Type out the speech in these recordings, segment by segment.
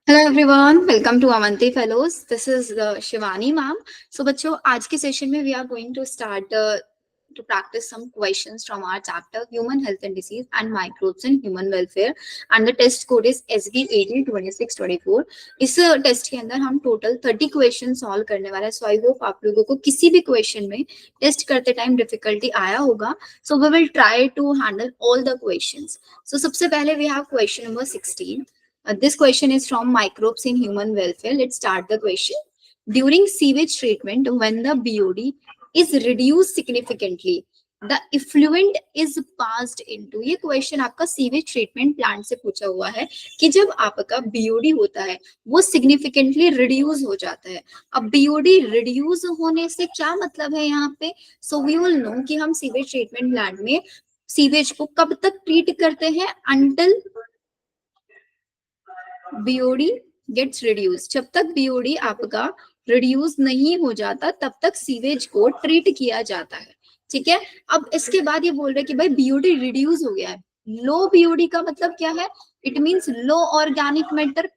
Hello everyone, welcome to Avanti Fellows. This is Shivani ma'am. So बच्चों, आज के सेशन में we are going to start to practice some questions from our chapter human health and disease and microbes in human welfare and the test code is SB182624। इस test के अंदर हम total 30 question solve करने वाले हैं। सो I hope आप लोगों को किसी भी क्वेश्चन में टेस्ट करते टाइम डिफिकल्टी आया होगा। So we will try to handle all the questions. So सबसे पहले we have question number 16. This question is from microbes in human welfare. Let's start the question. During sewage treatment, when the BOD is reduced significantly, the effluent is passed into. ये question आपका sewage treatment plant से पूछा हुआ है कि जब आपका BOD होता है वो सिग्निफिकेंटली रिड्यूस हो जाता है। अब बीओडी रिड्यूस होने से क्या मतलब है यहाँ पे? सो वी विल नो कि हम सीवेज ट्रीटमेंट प्लांट में सीवेज को कब तक ट्रीट करते हैं, अंटिल बीओडी गेट्स रिड्यूस। जब तक बीओडी आपका रिड्यूस नहीं हो जाता तब तक सीवेज को ट्रीट किया जाता है। ठीक है, अब इसके बाद ये बोल रहे कि भाई बीओडी रिड्यूस हो गया है। लो बीओडी का मतलब क्या है? It means low organic matter.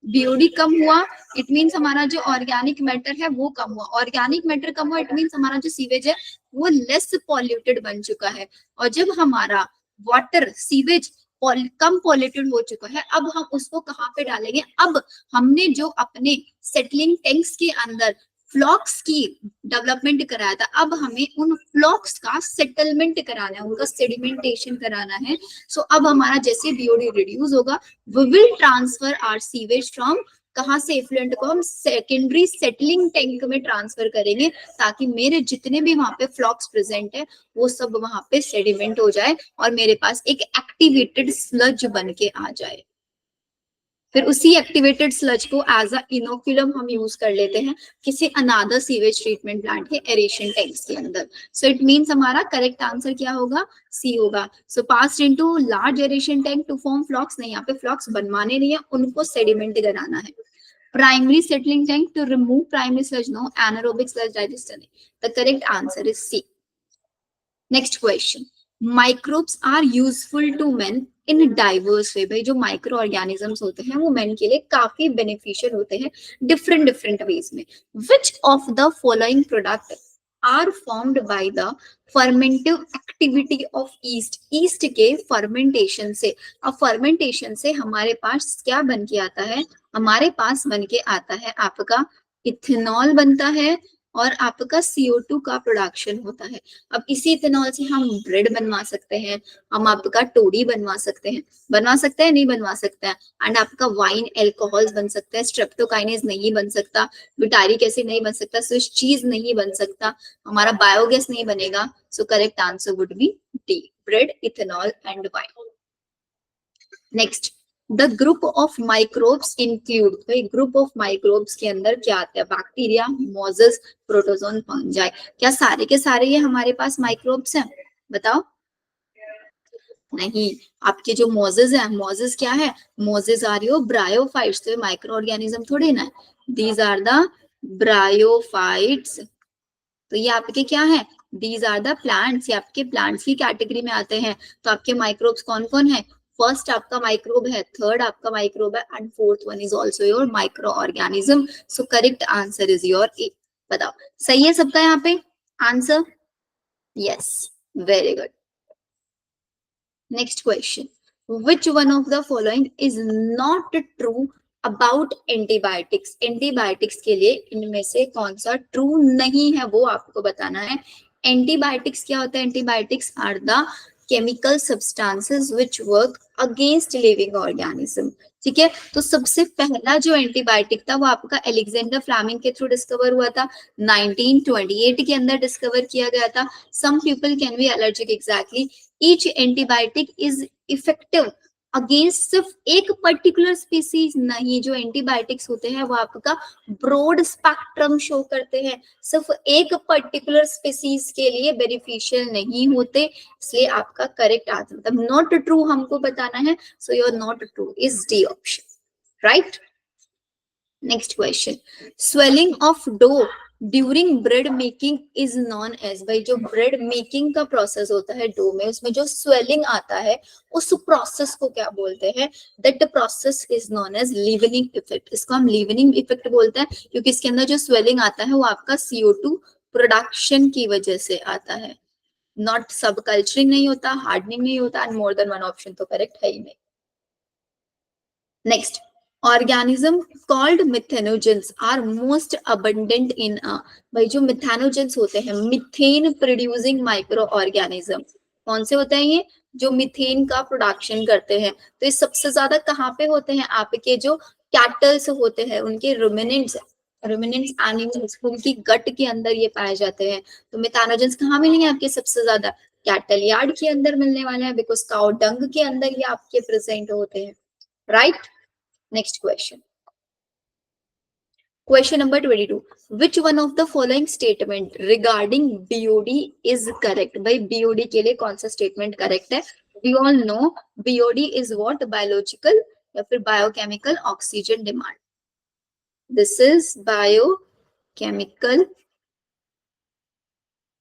BOD कम हुआ, इट मींस हमारा जो ऑर्गेनिक मैटर है वो कम हुआ। ऑर्गेनिक मैटर कम हुआ, इट मींस हमारा जो सीवेज है वो लेस पॉल्यूटेड बन चुका है। और जब हमारा वाटर सीवेज कम पॉल्यूटेड हो चुका है, अब हम उसको कहाँ पे डालेंगे? अब हमने जो अपने सेटलिंग टैंक्स के अंदर फ्लॉक्स की डेवलपमेंट कराया था, अब हमें उन फ्लॉक्स का सेटलमेंट कराना है, उनका सेडिमेंटेशन कराना है। सो अब हमारा जैसे बीओडी रिड्यूस होगा, we will transfer our sewage from, कहाँ से इफ्लुएंट को हम सेकेंडरी सेटलिंग टैंक में ट्रांसफर करेंगे ताकि मेरे जितने भी वहां पे फ्लॉक्स प्रेजेंट है वो सब वहां पे सेडिमेंट हो जाए और मेरे पास एक एक्टिवेटेड स्लज बन के आ जाए। फिर उसी एक्टिवेटेड स्लज को एज अ इनोक्यूलम हम यूज कर लेते हैं किसी अनादर सीवेज ट्रीटमेंट प्लांट के एरेशन टैंक्स के अंदर। सो इट मींस हमारा करेक्ट आंसर क्या होगा? सी होगा। So passed into large aeration tank to form flocs. नहीं, यहाँ पे फ्लॉक्स बनवाने नहीं है, उनको सेडिमेंट कराना है। Primary settling tank to remove primary sludge, no, anaerobic sludge digester नहीं। The correct answer is C. Next question, microbes are useful to man in diverse way. भाई जो माइक्रो ऑर्गेनिजम्स होते हैं वो मैन के लिए काफी बेनिफिशियल होते हैं डिफरेंट डिफरेंट वेज में। Which of the following product are formed by the fermentive activity of yeast? Yeast के फर्मेंटेशन से, अब फर्मेंटेशन से हमारे पास क्या बन के आता है? हमारे पास बन के आता है आपका इथेनॉल बनता है और आपका CO2 का प्रोडक्शन होता है। अब इसी इथेनॉल से हम ब्रेड बनवा सकते हैं, हम आपका टोडी बनवा सकते हैं, नहीं बनवा सकते हैं। एंड आपका वाइन एल्कोहल्स बन सकता है, स्ट्रेप्टोकाइनेज नहीं बन सकता, ब्यूटारिक एसिड नहीं बन सकता, स्विस चीज नहीं बन सकता, हमारा बायोगैस नहीं बनेगा। सो correct answer would B D, bread, ethanol and wine. Next, the group of microbes include. भाई ग्रुप ऑफ माइक्रोब्स के अंदर क्या आता है? Bacteria, Moses, protozoan, fungi. क्या सारे के सारे ये हमारे पास माइक्रोब्स हैं? बताओ। नहीं, आपके जो मोजेस है, मोजेस क्या है? Mosses are your bryophytes. तो माइक्रो ऑर्गेनिज्म थोड़ी ना, दीज आर द ब्रायोफाइट्स। तो ये आपके क्या है? These are the plants. ये आपके प्लांट्स की कैटेगरी में आते हैं। तो आपके माइक्रोब्स कौन कौन है? फर्स्ट आपका माइक्रोब है, थर्ड आपका माइक्रोब है and fourth one is also your micro organism. So correct answer is your A. बताओ, सही है सबका यहाँ पे answer? Yes, very good. Next question, which one of the following is not true about antibiotics? Antibiotics के लिए इनमें से कौन सा ट्रू नहीं है वो आपको बताना है। एंटीबायोटिक्स क्या होता है? Antibiotics are the chemical substances which work against living organism. ठीक है, तो सबसे पहला जो एंटीबायोटिक था वो आपका अलेक्जेंडर फ्लेमिंग के थ्रू डिस्कवर हुआ था, 1928 के अंदर डिस्कवर किया गया था। Some people can be allergic, exactly. Each antibiotic is effective against सिर्फ एक पर्टिकुलर स्पीसीज नहीं। जो एंटीबायोटिक्स होते हैं वो आपका ब्रॉड स्पेक्ट्रम शो करते हैं, सिर्फ एक पर्टिकुलर स्पीसीज के लिए बेनिफिशियल नहीं होते। इसलिए आपका करेक्ट आंसर मतलब नॉट ट्रू हमको बताना है। So your not true is D option, right. Next question, swelling of dough during bread making is known as, भाई जो ब्रेड मेकिंग का प्रोसेस होता है डो में, उसमें जो स्वेलिंग आता है उस प्रोसेस को क्या बोलते हैं? That process is known as leavening effect. इसको हम लीवनिंग इफेक्ट बोलते हैं क्योंकि इसके अंदर जो स्वेलिंग आता है वो आपका CO2 प्रोडक्शन की वजह से आता है, नॉट सब कल्चरिंग नहीं होता, हार्डनिंग नहीं होता, and more than one option तो करेक्ट है ही नहीं। Next, organism called methanogens are most abundant in a, भाई जो मिथेनोजेंस होते हैं, मिथेन प्रोड्यूसिंग माइक्रो ऑर्गेनिज्म, कौन से होते हैं ये? जो मिथेन का प्रोडक्शन करते हैं। तो ये सबसे ज्यादा कहाँ पे होते हैं? आपके जो कैटल्स होते हैं उनके रुमिनेंट्स, रुमिनेंट्स एनिमल्स, उनकी गट के अंदर ये पाए जाते हैं। तो मिथेनोजेंस कहाँ मिलेंगे आपके सबसे ज्यादा? कैटल यार्ड के अंदर मिलने वाले हैं, बिकॉज काउ डंग के अंदर ये आपके प्रेजेंट होते हैं, right? Next question. Question number 22. Which one of the following statement regarding BOD is correct? भाई BOD के लिए कौन सा statement correct है? We all know BOD is what? Biological या फिर biochemical oxygen demand. This is biochemical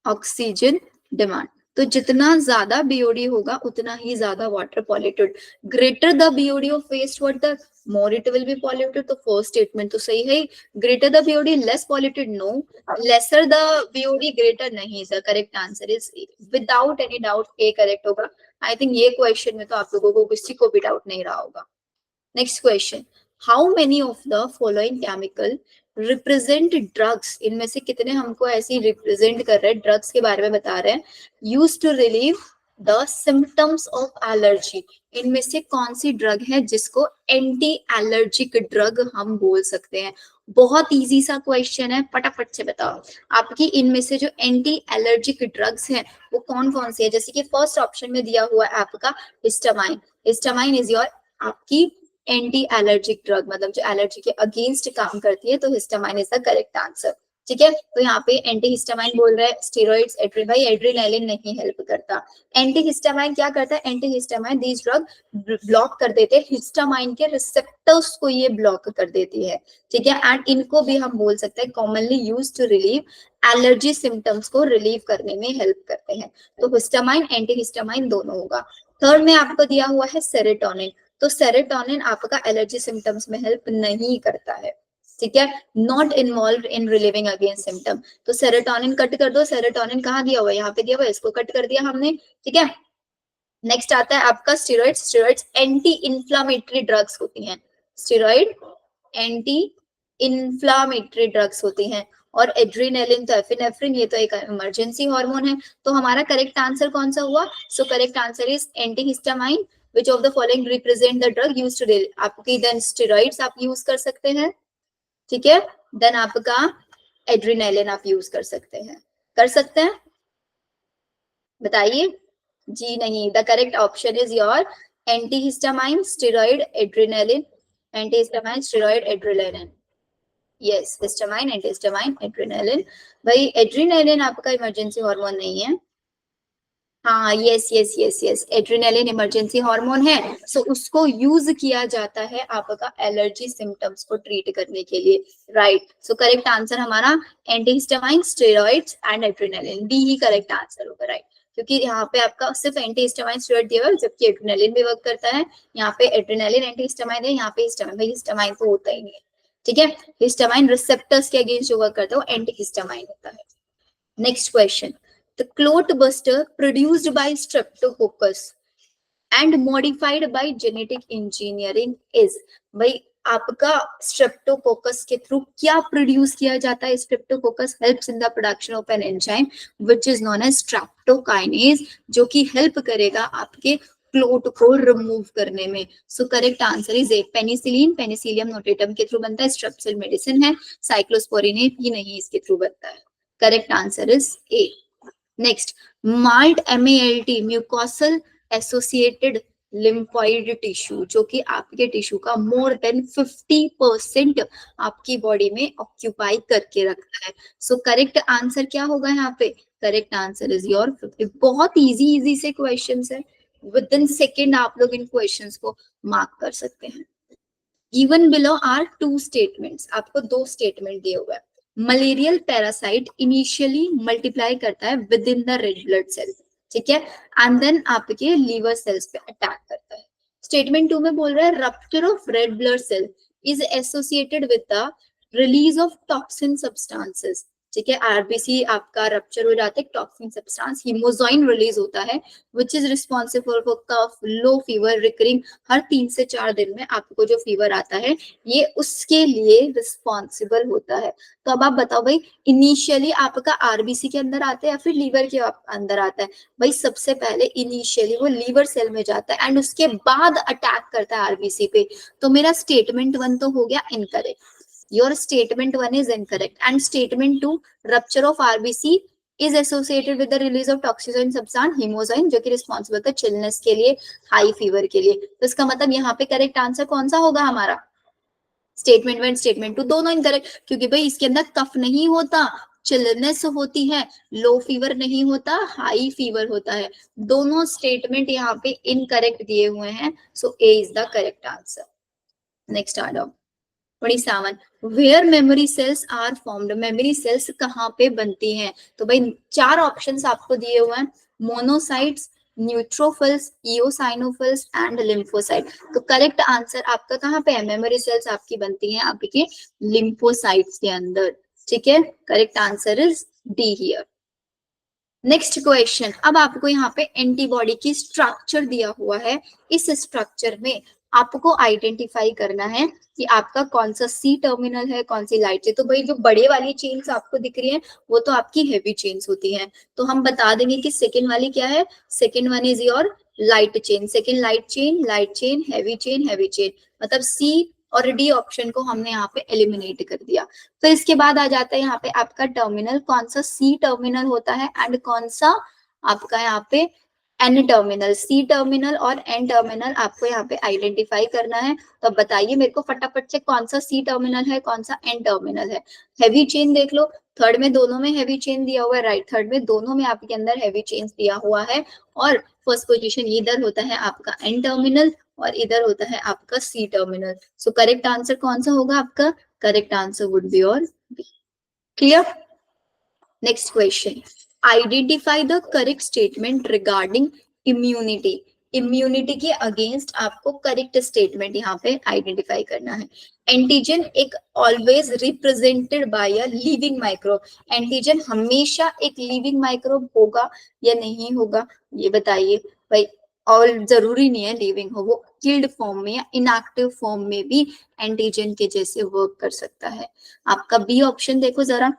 oxygen demand. तो जितना ज्यादा BOD होगा उतना ही ज्यादा water polluted. Greater the BOD of waste water more it will be polluted. तो फर्स्ट स्टेटमेंट तो सही है। Greater the BOD less polluted, no. Lesser the BOD greater नहीं। The correct answer is without any doubt A correct होगा। I think ये question में तो आप लोगों को किसी को भी डाउट नहीं रहा होगा। Next question, how many of the following chemical represent drugs? इनमें से कितने हमको ऐसी रिप्रेजेंट कर रहे हैं, ड्रग्स के बारे में बता रहे हैं, use to relieve the symptoms of allergy? इनमें से कौन सी ड्रग है जिसको एंटी एलर्जिक ड्रग हम बोल सकते हैं? बहुत इजी सा क्वेश्चन है, फटाफट से बताओ आपकी इनमें से जो एंटी एलर्जिक ड्रग्स हैं वो कौन कौन सी है? जैसे कि फर्स्ट ऑप्शन में दिया हुआ है आपका हिस्टामाइन। हिस्टामाइन इज योर आपकी एंटी एलर्जिक ड्रग, मतलब जो एलर्जी के अगेंस्ट काम करती है, तो histamine is the correct answer. ठीक है, तो यहाँ पे एंटी हिस्टामाइन बोल रहे हैं, स्टेरॉइड्स, भाई एड्रेनालिन नहीं हेल्प करता। एंटी हिस्टामाइन क्या करता है? Anti histamine these drug block कर देते हैं हिस्टामाइन के रिसेप्टर्स को, ये ब्लॉक कर देती है। ठीक है, एंड इनको भी हम बोल सकते हैं commonly use to relieve allergy symptoms को रिलीव करने में हेल्प करते हैं। तो हिस्टामाइन एंटी हिस्टामाइन दोनों होगा। थर्ड में आपको दिया हुआ है सेरोटोनिन। तो सेरोटोनिन आपका एलर्जी सिम्टम्स में हेल्प नहीं करता है। ठीक है, not involve in relieving against symptom. तो सेरोटोनिन कट कर दो। सेरोटोनिन कहाँ दिया हुआ है? यहाँ पे दिया हुआ है, इसको कट कर दिया हमने। ठीक है, नेक्स्ट आता है आपका steroids. Steroids anti inflammatory drugs होती हैं। स्टेरॉइड एंटी इंफ्लामेटरी ड्रग्स होती हैं। और एड्रेनालिन तो एफिनेफ्रिन, ये तो एक इमरजेंसी हार्मोन है। तो हमारा करेक्ट आंसर कौन सा हुआ? सो correct answer is anti histamine. Which of the following represent the drug used to deal? आपकी देन स्टेरॉइड्स आप यूज कर सकते हैं। ठीक है, देन आपका एड्रेनालिन आप यूज कर सकते हैं। कर सकते हैं? बताइए जी नहीं। The correct option is your anti histamine, steroid, adrenaline. Anti histamine, steroid, adrenaline. Yes, histamine, anti histamine, adrenaline. भाई एड्रेनालिन आपका इमरजेंसी हार्मोन नहीं है। हाँ, yes yes yes yes, adrenaline emergency hormone है। सो उसको यूज किया जाता है आपका एलर्जी सिम्टम्स को ट्रीट करने के लिए, राइट? सो करेक्ट आंसर हमारा antihistamine, steroids and adrenaline, B ही करेक्ट आंसर होगा, राइट? क्योंकि यहाँ पे आपका सिर्फ एंटीहिस्टामाइन स्टेरॉइड दिया हुआ है, जबकि एड्रेनालिन भी वर्क करता है। यहाँ पे एड्रेनालिन एंटीहिस्टामाइन है, यहाँ पे हिस्टामाइन। भाई हिस्टामाइन तो होता ही नहीं है। ठीक है, हिस्टामाइन रिसेप्टर्स के अगेंस्ट जो वर्क करता है वो एंटीहिस्टामाइन होता है। Next question, the clot buster produced by streptococcus and modified by genetic engineering is? भाई आपका स्ट्रेप्टोकोकस के थ्रू क्या प्रोड्यूस किया जाता है? Streptococcus helps in the production of an enzyme which is known as streptokinase, जो कि हेल्प करेगा आपके क्लोट को रिमूव करने में। सो correct answer is A, penicillin, Penicillium notatum के थ्रू बनता है। स्ट्रेप्सिल मेडिसिन है। साइक्लोस्पोरिन भी नहीं इसके थ्रू बनता है। Correct answer is A. Next, malt MALT mucosal associated lymphoid tissue, जो कि आपके टिश्यू का मोर देन 50% आपकी बॉडी में ऑक्यूपाई करके रखता है। सो करेक्ट आंसर क्या होगा यहाँ पे? Correct answer is your 50। बहुत इजी इजी से क्वेश्चंस है, विद इन सेकेंड आप लोग इन क्वेश्चंस को मार्क कर सकते हैं। Given below are two statements, आपको दो स्टेटमेंट दिए हुए हैं। मलेरियल पैरासाइट इनिशियली मल्टीप्लाई करता है within the red blood cell, ठीक है, एंड देन आपके लीवर सेल्स पे अटैक करता है। स्टेटमेंट 2 में बोल रहा है rupture of red blood cell is associated with the release of toxin substances, ठीक है, आरबीसी आपका रप्चर हो जाता है, टॉक्सिन सब्सटेंस हीमोजाइन रिलीज होता है which is responsible for cough, low fever recurring, हर 3 से 4 दिन में आपको जो फीवर आता है ये उसके लिए रिस्पॉन्सिबल होता है। तो अब आप बताओ भाई, इनिशियली आपका आरबीसी के अंदर आता है या फिर लीवर के अंदर आता है? भाई सबसे पहले इनिशियली वो लीवर सेल में जाता है एंड उसके बाद अटैक करता है आरबीसी पे। तो मेरा स्टेटमेंट 1 तो हो गया incorrect, your statement 1 is incorrect, and statement 2 rupture of RBC is associated with the release of toxin substance hemozyme जो कि रिस्पॉन्सिबल था चिलनेस के लिए, हाई फीवर के लिए। तो इसका मतलब यहाँ पे करेक्ट आंसर कौन सा होगा हमारा? स्टेटमेंट 1 स्टेटमेंट 2 दोनों इनकरेक्ट, क्योंकि भाई इसके अंदर कफ नहीं होता, चिलनेस होती है, लो फीवर नहीं होता, हाई फीवर होता है। दोनों स्टेटमेंट यहाँ पे इनकरेक्ट दिए हुए हैं, so A is the correct answer. Next आ जाओ 27, where memory cells are formed, memory cells कहाँ पे बनती हैं? तो भाई 4 ऑप्शंस आपको दिए हुए हैं, मोनोसाइट्स, न्यूट्रोफिल्स, इओसाइनोफिल्स एंड लिम्फोसाइट। तो करेक्ट आंसर आपका कहाँ पे है? मेमोरी सेल्स आपकी बनती हैं आपके लिम्फोसाइट्स के अंदर, ठीक है, correct answer is D here. Next question, अब आपको यहाँ पे एंटीबॉडी की स्ट्रक्चर दिया हुआ है, इस स्ट्रक्चर में आपको आइडेंटिफाई करना है कि आपका कौन सा सी टर्मिनल है, कौन सी लाइट चेन। तो भाई जो बड़े वाली चेन्स आपको दिख रही है वो तो आपकी हेवी चेन्स होती हैं, तो हम बता देंगे कि सेकेंड वाली क्या है, second one is your light chain, second light chain, light chain, heavy chain, heavy chain, मतलब सी और डी ऑप्शन को हमने यहाँ पे एलिमिनेट कर दिया। तो इसके बाद आ जाता है यहाँ पे आपका टर्मिनल, कौन सा सी टर्मिनल होता है एंड कौन सा आपका यहाँ पे एन टर्मिनल, सी टर्मिनल और एन टर्मिनल आपको यहाँ पे आइडेंटिफाई करना है। तो बताइए मेरे को फटाफट से कौन सा सी टर्मिनल है, कौन सा एन टर्मिनल है। हैवी चेन देख लो, थर्ड में दोनों में हैवी चेन दिया हुआ है, राइट, थर्ड में दोनों में आपके अंदर हैवी चेन दिया हुआ है, और फर्स्ट पोजीशन इधर होता है आपका एन टर्मिनल और इधर होता है आपका C terminal. So correct answer कौन सा होगा आपका? Correct answer would be your B. Clear? Next question, identify the correct statement regarding immunity. Immunity के अगेंस्ट आपको करेक्ट स्टेटमेंट यहाँ पे आइडेंटिफाई करना है। एंटीजन एक always represented by a living microbe, antigen हमेशा एक लिविंग माइक्रोब होगा या नहीं होगा, ये बताइए भाई। और जरूरी नहीं है लिविंग हो, वो किल्ड फॉर्म में या इनएक्टिव फॉर्म में भी एंटीजन के जैसे वर्क कर सकता है। आपका बी ऑप्शन देखो जरा,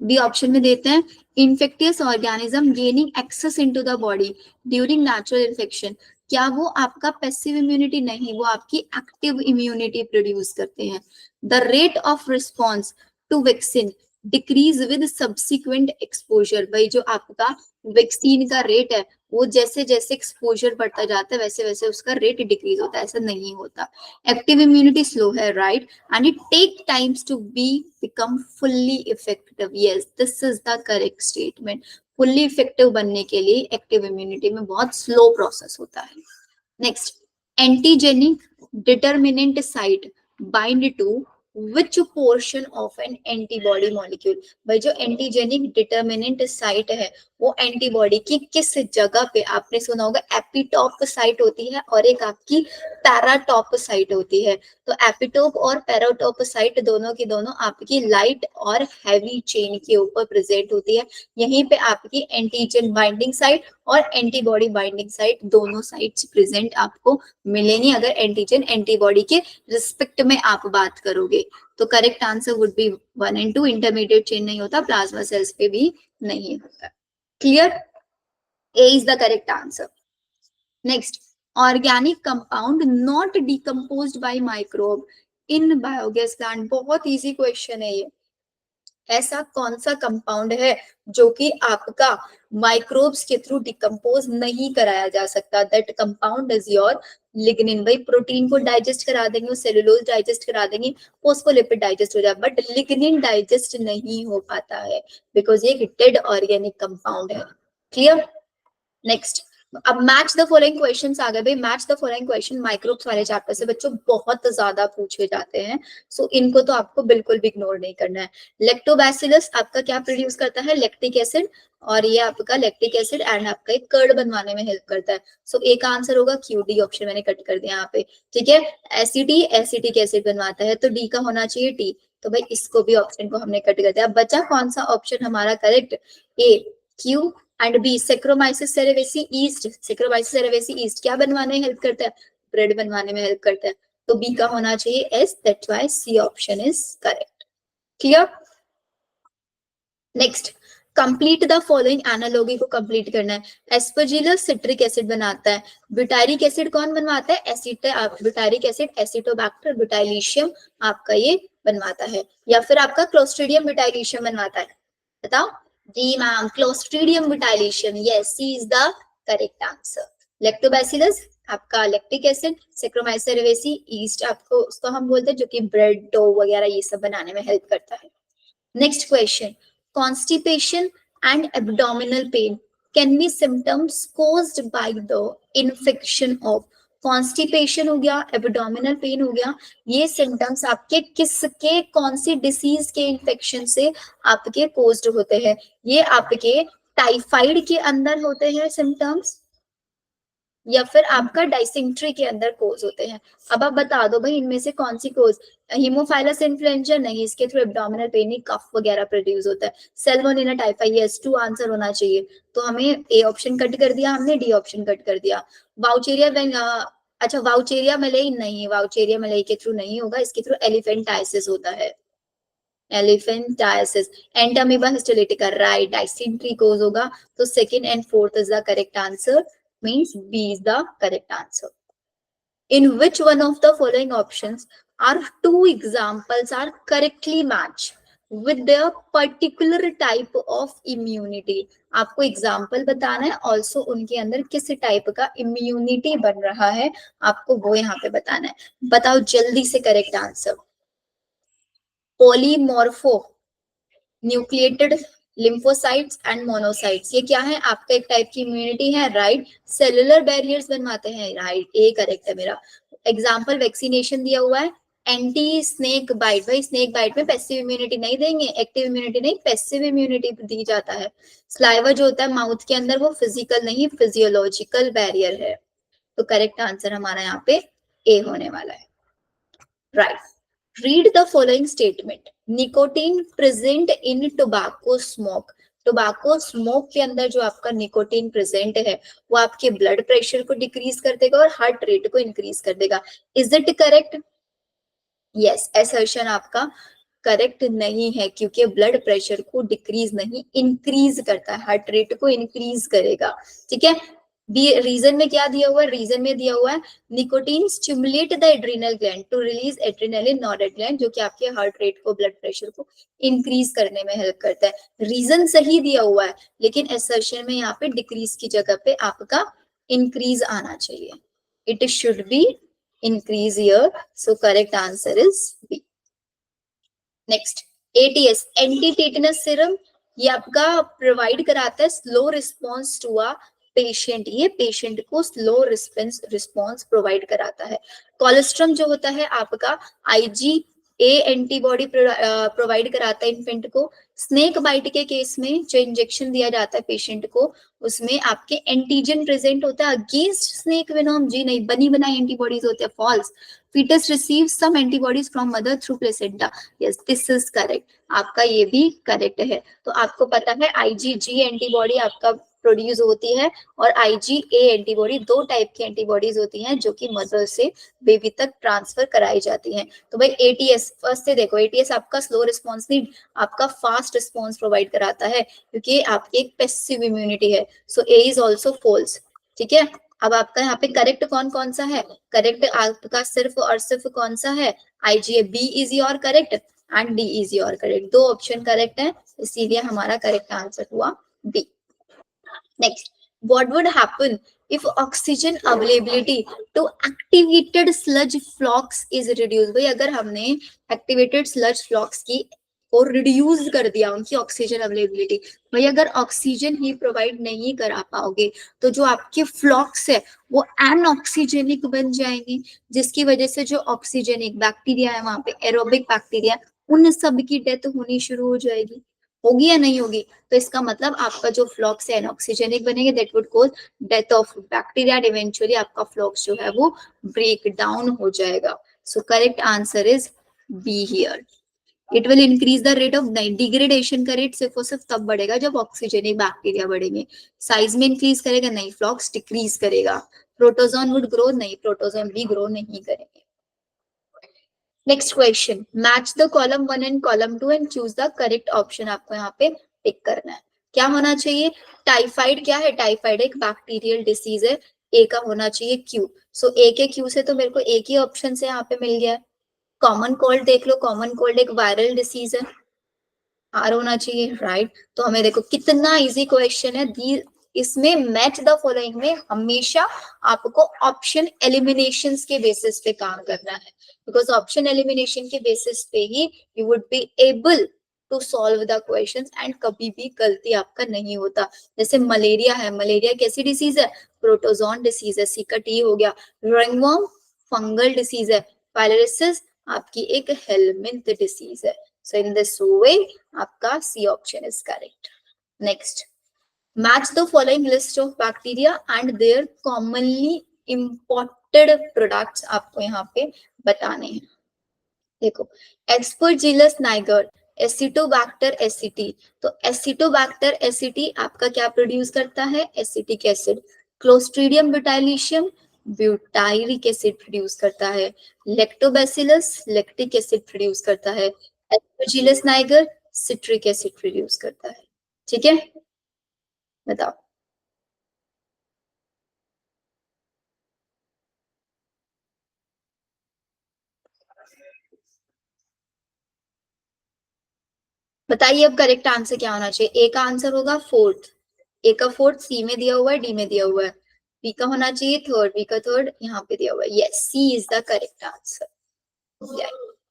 बी ऑप्शन में देते हैं infectious organism gaining access into the body during natural infection. क्या वो आपका पैसिव इम्यूनिटी? नहीं, वो आपकी एक्टिव इम्यूनिटी प्रोड्यूस करते हैं। The rate of response to vaccine decrease with subsequent exposure. भाई जो आपका वैक्सीन का रेट है वो जैसे जैसे एक्सपोजर बढ़ता जाता है वैसे वैसे उसका रेट डिक्रीज होता है, ऐसा नहीं होता। एक्टिव इम्यूनिटी स्लो है, right, and it take times to become fully effective. Yes, this is the correct statement. fully effective बनने के लिए एक्टिव इम्यूनिटी में बहुत स्लो प्रोसेस होता है। Next, antigenic determinant site bind to which portion of an antibody molecule. भाई जो antigenic determinant site है वो एंटीबॉडी की किस जगह पे, आपने सुना होगा एपिटॉप साइट होती है और एक आपकी पैराटॉप साइट होती है। तो एपिटॉप और पैराटॉप साइट दोनों की दोनों आपकी लाइट और हैवी चेन के ऊपर प्रेजेंट होती है। यहीं पे आपकी एंटीजन बाइंडिंग साइट और एंटीबॉडी बाइंडिंग साइट दोनों साइट्स प्रेजेंट आपको मिलेंगी अगर एंटीजन एंटीबॉडी के रिस्पेक्ट में आप बात करोगे। तो correct answer would be 1 and 2। Intermediate chain नहीं होता, प्लाज्मा सेल्स पे भी नहीं होता। Clear? A is the correct answer. Next, organic compound not decomposed by microbe in biogas plant. बहुत इजी क्वेश्चन है ये। ऐसा कौन सा कंपाउंड है जो कि आपका माइक्रोब्स के थ्रू डिकम्पोज नहीं कराया जा सकता? That compound is your lignin. भाई प्रोटीन को डाइजेस्ट करा देंगे, सेलुलोज डाइजेस्ट करा देंगे, फोस्फोलिपिड डाइजेस्ट हो जाए, बट लिग्निन डाइजेस्ट नहीं हो पाता है बिकॉज ये एक डेड ऑर्गेनिक कंपाउंड है। क्लियर? नेक्स्ट, अब मैच द फॉलोइंग क्वेश्चंस आ गए भाई। Match the following question microbes वाले चैप्टर से बच्चों बहुत ज्यादा पूछे जाते हैं, सो इनको तो आपको बिल्कुल भी इग्नोर नहीं करना है। लेक्टोबैसिलस आपका क्या प्रोड्यूस करता है? लैक्टिक एसिड, और ये आपका लैक्टिक एसिड एंड आपका एक कर्ड बनवाने में हेल्प करता है। सो एक आंसर होगा क्यू, डी ऑप्शन मैंने कट कर दिया यहाँ पे, ठीक है। एसिडी एसिटिक एसिड बनवाता है, तो डी का होना चाहिए टी, तो भाई इसको भी ऑप्शन को हमने कट कर दिया। बचा कौन सा ऑप्शन हमारा correct? A, Q and B, Saccharomyces cerevisiae yeast. Saccharomyces cerevisiae yeast क्या बनवाने में हेल्प करता है? ब्रेड बनवाने में हेल्प करता है, तो बी का होना चाहिए एस, that's why C option is correct. Clear? Next, complete the following analogy को कंप्लीट करना है। एस्परजिलस सिट्रिक एसिड बनाता है, ब्यूटारिक एसिड कौन बनवाता है? ब्यूटारिक एसिड एसिटोबैक्टर ब्यूटाइलिशियम आपका ये बनवाता है, या फिर आपका क्लोस्ट्रिडियम ब्यूटाइलिशियम बनवाता है? बताओ। जी ma'am, Clostridium butylicum, yes, C is the correct answer. Lactobacillus आपका lactic acid, Saccharomyces cerevisiae yeast आपको उसको हम बोलते हैं जो कि ब्रेड डो वगैरह ये सब बनाने में हेल्प करता है। Next question, constipation and abdominal pain can be symptoms caused by the infection of, constipation हो गया, एब्डोमिनल पेन हो गया, ये सिम्टम्स आपके किसके, कौन सी डिसीज के इन्फेक्शन से आपके कोज्ड होते हैं? ये आपके टाइफाइड के अंदर होते हैं सिम्टम्स, या फिर आपका डाइसेंट्री के अंदर कोज होते हैं? अब आप बता दो भाई इनमें से कौन सी कोज। हीमोफाइलस इन्फ्लुएंजा नहीं, इसके थ्रू एब्डोमिनल पेन ही, कफ वगैरह प्रोड्यूस होता है। सैल्मोनेला टाइफाई, यस, 2 आंसर होना चाहिए, तो हमें ए ऑप्शन कट कर दिया हमने, डी ऑप्शन कट कर दिया। वाउचेरिया अच्छा वाउचेरिया मलेई नहीं, वाउचेरिया मलेई के थ्रू नहीं होगा, इसके थ्रू एलिफेंटाइसिस होता है, elephantiasis. Entamoeba histolytica, right, dysentery cause होगा, तो second and fourth is the correct answer, means B is the correct answer. In which one of the following options are two examples are correctly matched with their particular type of immunity? आपको example बताना है, also उनके अंदर किस type का immunity बन रहा है आपको वो यहाँ पे बताना है। बताओ जल्दी से correct answer. Polymorpho nucleated lymphocytes and monocytes, ये क्या है? आपका एक टाइप की इम्यूनिटी है, राइट। सेलुलर बैरियर्स बनवाते हैं, राइट, ए करेक्ट है मेरा। एग्जाम्पल वैक्सीनेशन दिया हुआ है, एंटी स्नेक बाइट, भाई स्नेक बाइट में पैसिव इम्यूनिटी नहीं देंगे, एक्टिव इम्यूनिटी नहीं, पैसिव इम्यूनिटी दी जाता है। स्लाइवा जो होता है माउथ के अंदर वो फिजिकल नहीं फिजियोलॉजिकल बैरियर है, तो करेक्ट आंसर हमारा यहाँ पे ए होने वाला है, right. Read the following statement. Nicotine present in tobacco smoke. Tobacco smoke के अंदर जो आपका निकोटीन प्रेजेंट है वो आपके ब्लड प्रेशर को डिक्रीज कर देगा और हार्ट रेट को इंक्रीज कर देगा। Is it correct? Yes, assertion आपका करेक्ट नहीं है, क्योंकि ब्लड प्रेशर को डिक्रीज नहीं इंक्रीज करता है, हार्ट रेट को इंक्रीज करेगा, ठीक है। रीजन में क्या दिया हुआ है? रीजन में दिया हुआ है nicotine stimulate the adrenal gland to release adrenaline noradrenaline, जो कि आपके हार्ट रेट को ब्लड प्रेशर को इंक्रीज करने में हेल्प करता है। रीजन सही दिया हुआ है, लेकिन असर्शन में यहाँ पे डिक्रीज की जगह पे आपका इंक्रीज आना चाहिए, it should be increase here, so correct answer is B. Next, ATS anti tetanus serum, ये आपका प्रोवाइड कराता है slow response to a patient, ये पेशेंट को स्लो रिस्पॉन्स प्रोवाइड कराता है। कोलेस्ट्रम जो होता है आपका आईजी ए एंटीबॉडी प्रोवाइड कराता है इन्फेंट को। स्नेक बाइट के केस में जो इंजेक्शन दिया जाता है पेशेंट को, उसमें आपके एंटीजन प्रेजेंट होता है अगेंस्ट स्नेक वेनोम, जी नहीं, बनी बनाई एंटीबॉडीज होती है, false. fetus receives some antibodies from mother through placenta, yes this is correct, आपका ये भी करेक्ट है। तो आपको पता है IgG एंटीबॉडी आपका प्रोड्यूस होती है और IgA एंटीबॉडी, दो टाइप की एंटीबॉडीज होती हैं जो कि मदर से बेबी तक ट्रांसफर कराई जाती हैं। तो भाई ATS फर्स्ट से देखो, ATS आपका स्लो रिस्पॉन्स नहीं, आपका फास्ट रिस्पॉन्स प्रोवाइड कराता है, क्योंकि आपकी एक पैसिव इम्यूनिटी है, सो A इज ऑल्सो फॉल्स, ठीक है। अब आपका यहाँ पे करेक्ट कौन कौन सा है? करेक्ट आपका सिर्फ और सिर्फ कौन सा है? IgA, B is your correct and D is your correct, दो ऑप्शन करेक्ट है, इसीलिए हमारा करेक्ट आंसर हुआ B। Next, what would happen if oxygen availability to activated sludge flocks is reduced? भाई अगर हमने activated sludge flocks की और रिड्यूस कर दिया उनकी ऑक्सीजन अवेलेबिलिटी। भाई अगर ऑक्सीजन ही प्रोवाइड नहीं करा पाओगे तो जो आपके फ्लॉक्स है वो एनऑक्सीजेनिक बन जाएंगे, जिसकी वजह से जो ऑक्सीजेनिक बैक्टीरिया है वहां पे, एरोबिक बैक्टीरिया, उन सब की डेथ होनी शुरू हो जाएगी। होगी या नहीं होगी? तो इसका मतलब आपका जो फ्लॉक्स है एनऑक्सीजेनिक बनेंगे, that would cause death of bacteria, eventually आपका फ्लॉक्स जो है वो ब्रेक डाउन हो जाएगा। सो correct answer is be here. It will increase the rate of degradation का रेट सिर्फ और सिर्फ तब बढ़ेगा जब ऑक्सीजनिक बैक्टीरिया बढ़ेंगे। साइज में इंक्रीज करेगा नहीं, फ्लॉक्स डिक्रीज करेगा। प्रोटोजोन वुड ग्रो नहीं, प्रोटोजोन भी ग्रो नहीं करेंगे। Next question, match the column 1 and column 2 and choose the correct option. आपको यहाँ पे पिक करना है। क्या होना चाहिए? टाइफाइड क्या है? टाइफाइड एक बैक्टीरियल डिसीज है। ए का होना चाहिए क्यू। सो ए के क्यू से तो मेरे को एक ही ऑप्शन से यहाँ पे मिल गया है। कॉमन कोल्ड देख लो, कॉमन कोल्ड एक वायरल डिसीज है, आर होना चाहिए, राइट। तो हमें देखो कितना इजी क्वेश्चन है। दी इसमें मैच द फॉलोइंग में हमेशा आपको ऑप्शन एलिमिनेशन के बेसिस पे काम करना है, बिकॉज ऑप्शन एलिमिनेशन के बेसिस पे ही you would be able to solve the question and कभी भी गलती आपका नहीं होता। जैसे मलेरिया है, मलेरिया कैसी डिसीज है? प्रोटोजोन डिसीज है, सी का टी हो गया। रिंगवर्म फंगल डिसीज है। फाइलेरियासिस आपकी एक हेलमिंथ डिसीज है। So in this way, आपका C option is correct. Next, match the following list of bacteria and their commonly imported products आपको यहाँ पे बताने हैं। देखो, Aspergillus niger, एसिटोबैक्टर एसिटी। तो एसिटोबैक्टर एसिटी आपका क्या प्रोड्यूस करता है? Acetic acid. Clostridium butylicum butyric acid produce करता है। लेक्टोबैसिलस लैक्टिक एसिड प्रोड्यूस करता है। Aspergillus niger citric acid produce करता है। ठीक है, बताओ। बताइए अब करेक्ट आंसर क्या होना चाहिए? ए का आंसर होगा फोर्थ। ए का फोर्थ सी में दिया हुआ है, डी में दिया हुआ है। बी का होना चाहिए थर्ड, बी का थर्ड यहाँ पे दिया हुआ है। Yes, C is the correct answer.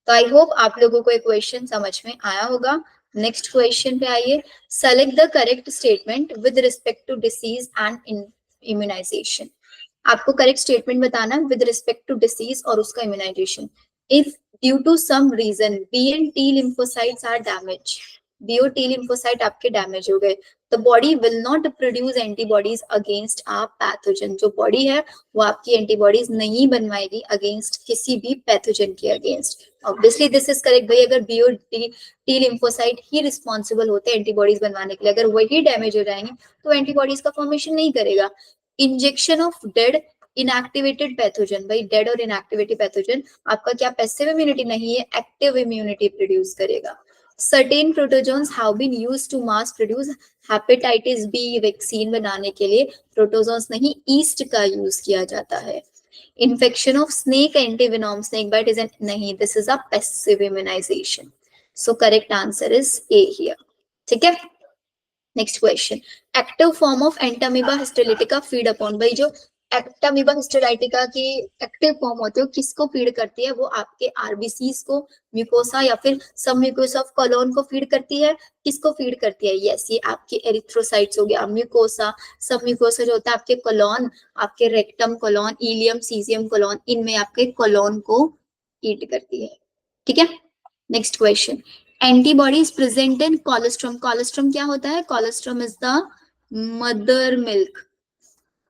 तो आई होप आप लोगों को एक क्वेश्चन समझ में आया होगा। नेक्स्ट क्वेश्चन पे आइए। Select the correct statement with respect to disease and immunization. आपको करेक्ट स्टेटमेंट बताना है विद रिस्पेक्ट टू डिसीज और उसका immunization. If due to some reason B and T lymphocytes are damage, B और T lymphocyte आपके damage हो गए, the body will not produce antibodies against a pathogen. जो body है वो आपकी एंटीबॉडीज नहीं बनवाएगी अगेंस्ट किसी भी पैथोजन के against. Obviously this is correct भाई। अगर बी और टी लिम्फोसाइट ही रिस्पॉन्सिबल होते हैं एंटीबॉडीज बनवाने के लिए, अगर वही डैमेज हो जाएंगे तो एंटीबॉडीज का फॉर्मेशन नहीं करेगा। Injection of dead inactivated pathogen, भाई डेड और इनएक्टिवेटेड पैथोजन आपका क्या पैसिव इम्यूनिटी नहीं है, एक्टिव इम्यूनिटी प्रोड्यूस करेगा। Certain protozoans have been used to mass produce hepatitis B vaccine बनाने के लिए प्रोटोजोन्स नहीं ईस्ट का यूज किया जाता है। Infection of snake antivenom, snake bite is नहीं, this is a passive immunisation. So correct answer is A here. ठीक है, next question. Active form of Entamoeba histolytica feed upon, भाई जो एंटामीबा हिस्टोलिटिका की एक्टिव फॉर्म होती है वो किसको फीड करती है? वो आपके आरबीसीज को, म्यूकोसा या फिर सब म्यूकोसा ऑफ कोलोन को फीड करती है। किसको फीड करती है? यस, ये आपके एरिथ्रोसाइट्स हो गया, म्यूकोसा, सब म्यूकोसा जो होता है आपके कोलोन, आपके rectum colon, ileum, caecum colon, इनमें आपके कोलोन को ईट करती है। ठीक है, next question. Antibodies present in colostrum. Colostrum क्या होता है? Colostrum is the mother milk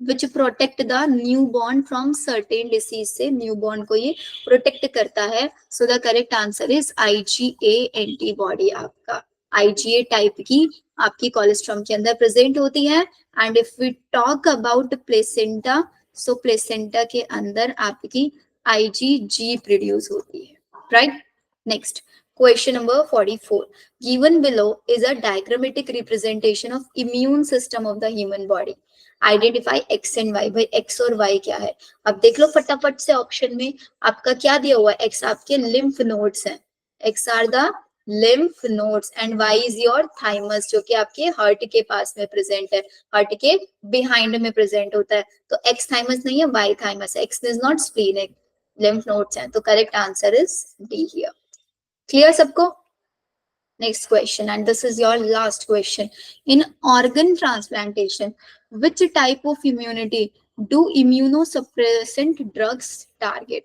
which protect the new born from certain disease. से न्यू बॉर्न को ये प्रोटेक्ट करता है। So the correct answer is IgA antibody. आपका आईजीए टाइप की आपकी कोलेस्ट्रम के अंदर प्रेजेंट होती है। And if we talk about placenta, so placenta के अंदर आपकी आईजीजी प्रोड्यूस होती है, right. Next question number 44, given below is a diagrammatic representation of immune system of the human body. Identify x and y। भाई x और y क्या है? अब देख लो फटाफट से ऑप्शन में आपका क्या दिया हुआ है? x आपके lymph nodes हैं, x are the lymph nodes and y is your thymus जो कि आपके हार्ट के पास में प्रेजेंट है, हार्ट के बिहाइंड में प्रेजेंट होता है। तो x thymus नहीं है, y thymus है। x is not spleen, lymph nodes हैं। तो correct answer is D here. Clear सबको? Next question, and this is your last question. In organ transplantation, which type of immunity do immunosuppressant drugs target?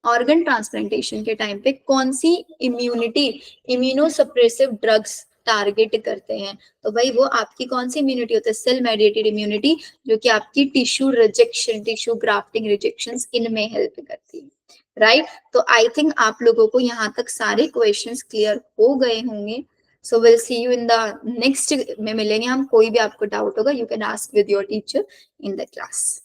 Organ transplantation के time पे कौन सी immunity immunosuppressive drugs target करते हैं? तो भाई वो आपकी कौन सी इम्यूनिटी होती है? सेल मेडिएटेड इम्यूनिटी, जो कि आपकी tissue rejection, tissue grafting rejections इनमें हेल्प करती है, राइट? तो आई थिंक आप लोगों को यहाँ तक सारे क्वेश्चंस क्लियर हो गए होंगे. So will see you in the next में मिलेंगे हम. कोई भी आपको डाउट होगा, you can ask with your teacher in the class.